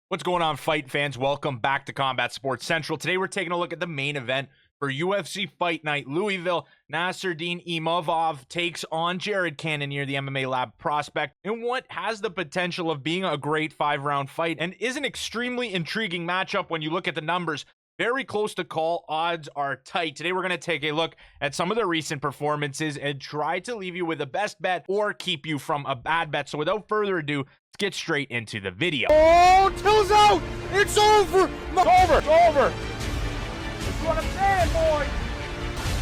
What's going on, fight fans? Welcome back to Combat Sports Central. Today we're taking a look at the main event for UFC Fight Night Louisville. Nassourdine Imavov takes on Jared Cannonier, the MMA Lab prospect, in what has the potential of being a great 5-round fight and is an extremely intriguing matchup when you look at the numbers. Very close to call. Odds are tight. Today we're going to take a look at some of the recent performances and try to leave you with a best bet or keep you from a bad bet. So without further ado, let's get straight into the video. Oh, Till's out! It's over! It's over! It's over! That's what I'm saying, boy!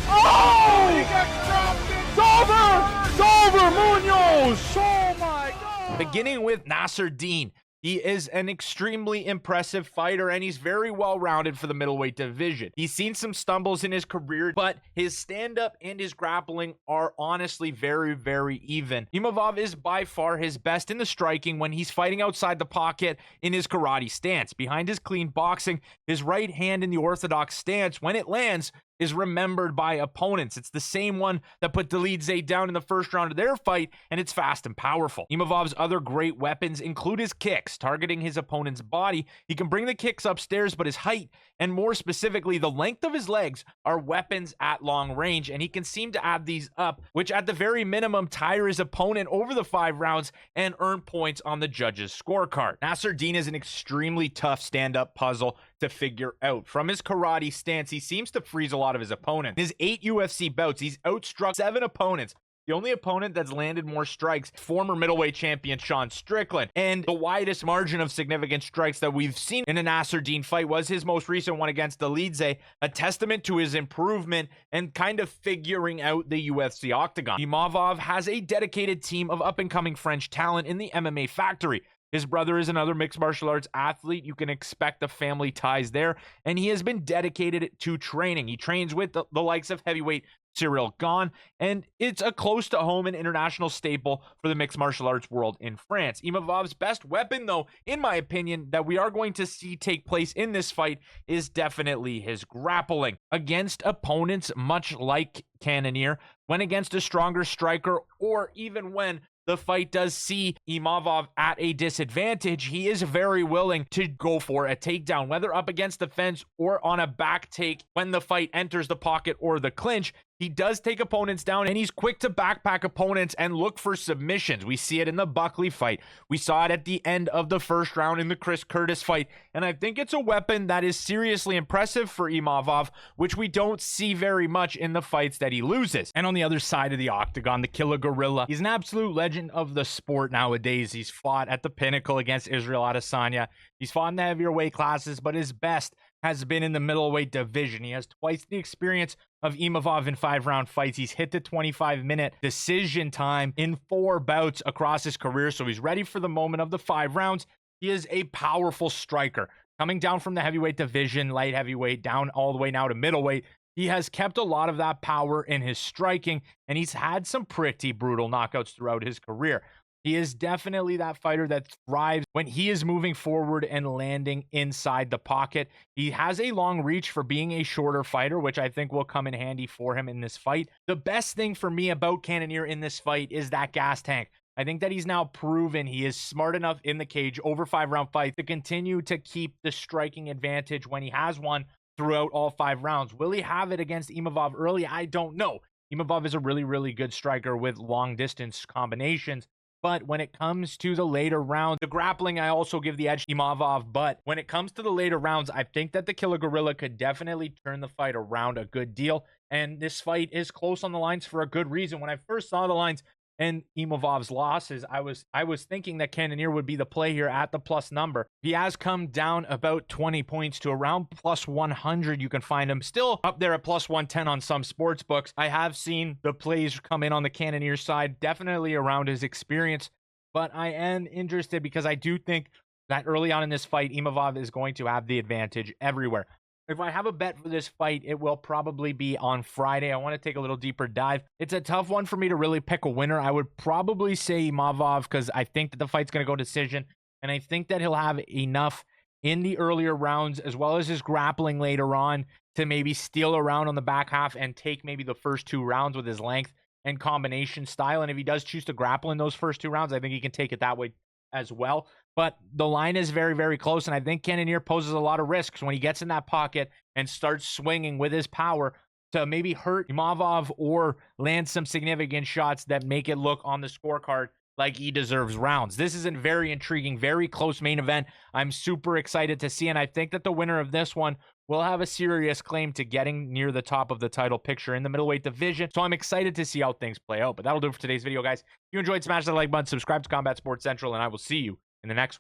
Oh! He got dropped! It's over! It's over! Munoz! Oh my God! Beginning with Nassourdine. He is an extremely impressive fighter, and he's very well-rounded for the middleweight division. He's seen some stumbles in his career, but his stand-up and his grappling are honestly very, very even. Imavov is by far his best in the striking when he's fighting outside the pocket in his karate stance. Behind his clean boxing, his right hand in the orthodox stance, when it lands, is remembered by opponents. It's the same one that put Dolidze down in the first round of their fight, and it's fast and powerful. Imavov's other great weapons include his kicks, targeting his opponent's body. He can bring the kicks upstairs, but his height, and more specifically, the length of his legs, are weapons at long range, and he can seem to add these up, which at the very minimum tire his opponent over the 5 rounds and earn points on the judges' scorecard. Nassourdine is an extremely tough stand-up puzzle to figure out. From his karate stance, he seems to freeze a lot of his opponents. In his 8 UFC bouts, he's outstruck 7 opponents. The only opponent that's landed more strikes, former middleweight champion Sean Strickland. And the widest margin of significant strikes that we've seen in a Nassourdine fight was his most recent one against Dolidze, a testament to his improvement and kind of figuring out the UFC octagon. Imavov has a dedicated team of up-and-coming French talent in the MMA factory. His brother is another mixed martial arts athlete. You can expect the family ties there. And he has been dedicated to training. He trains with the likes of heavyweight Cyril Gane. And it's a close to home and international staple for the mixed martial arts world in France. Imavov's best weapon, though, in my opinion, that we are going to see take place in this fight is definitely his grappling. Against opponents much like Cannonier, when against a stronger striker, or even when the fight does see Imavov at a disadvantage, he is very willing to go for a takedown, whether up against the fence or on a back take when the fight enters the pocket or the clinch. He does take opponents down, and he's quick to backpack opponents and look for submissions. We see it in the Buckley fight. We saw it at the end of the first round in the Chris Curtis fight, and I think it's a weapon that is seriously impressive for Imavov, which we don't see very much in the fights that he loses. And on the other side of the octagon, the Killer Gorilla, he's an absolute legend of the sport nowadays. He's fought at the pinnacle against Israel Adesanya. He's fought in the heavier weight classes, but his best has been in the middleweight division. He has twice the experience of Imavov in 5-round fights. He's hit the 25-minute decision time in 4 bouts across his career, so he's ready for the moment of the 5 rounds. He is a powerful striker. Coming down from the heavyweight division, light heavyweight, down all the way now to middleweight, he has kept a lot of that power in his striking, and he's had some pretty brutal knockouts throughout his career. He is definitely that fighter that thrives when he is moving forward and landing inside the pocket. He has a long reach for being a shorter fighter, which I think will come in handy for him in this fight. The best thing for me about Cannonier in this fight is that gas tank. I think that he's now proven he is smart enough in the cage over 5-round fights to continue to keep the striking advantage when he has one throughout all 5 rounds. Will he have it against Imavov early? I don't know. Imavov is a really, really good striker with long distance combinations. But when it comes to the later rounds, the grappling, I also give the edge to Imavov. But when it comes to the later rounds, I think that the Killer Gorilla could definitely turn the fight around a good deal. And this fight is close on the lines for a good reason. When I first saw the lines and Imavov's losses, I was thinking that Cannonier would be the play here at the plus number. He has come down about 20 points to around plus 100. You can find him still up there at plus 110 on some sports books. I have seen the plays come in on the Cannonier side, definitely around his experience, but I am interested because I do think that early on in this fight, Imavov is going to have the advantage everywhere. If I have a bet for this fight, it will probably be on Friday. I want to take a little deeper dive. It's a tough one for me to really pick a winner. I would probably say Imavov because I think that the fight's going to go decision, and I think that he'll have enough in the earlier rounds as well as his grappling later on to maybe steal around on the back half and take maybe the first 2 rounds with his length and combination style. And if he does choose to grapple in those first 2 rounds, I think he can take it that way as well. But the line is very, very close, and I think Cannonier poses a lot of risks when he gets in that pocket and starts swinging with his power to maybe hurt Imavov or land some significant shots that make it look on the scorecard like he deserves rounds. This is a very intriguing, very close main event. I'm super excited to see, and I think that the winner of this one will have a serious claim to getting near the top of the title picture in the middleweight division. So I'm excited to see how things play out. But that'll do it for today's video, guys. If you enjoyed, smash that like button, subscribe to Combat Sports Central, and I will see you in the next one.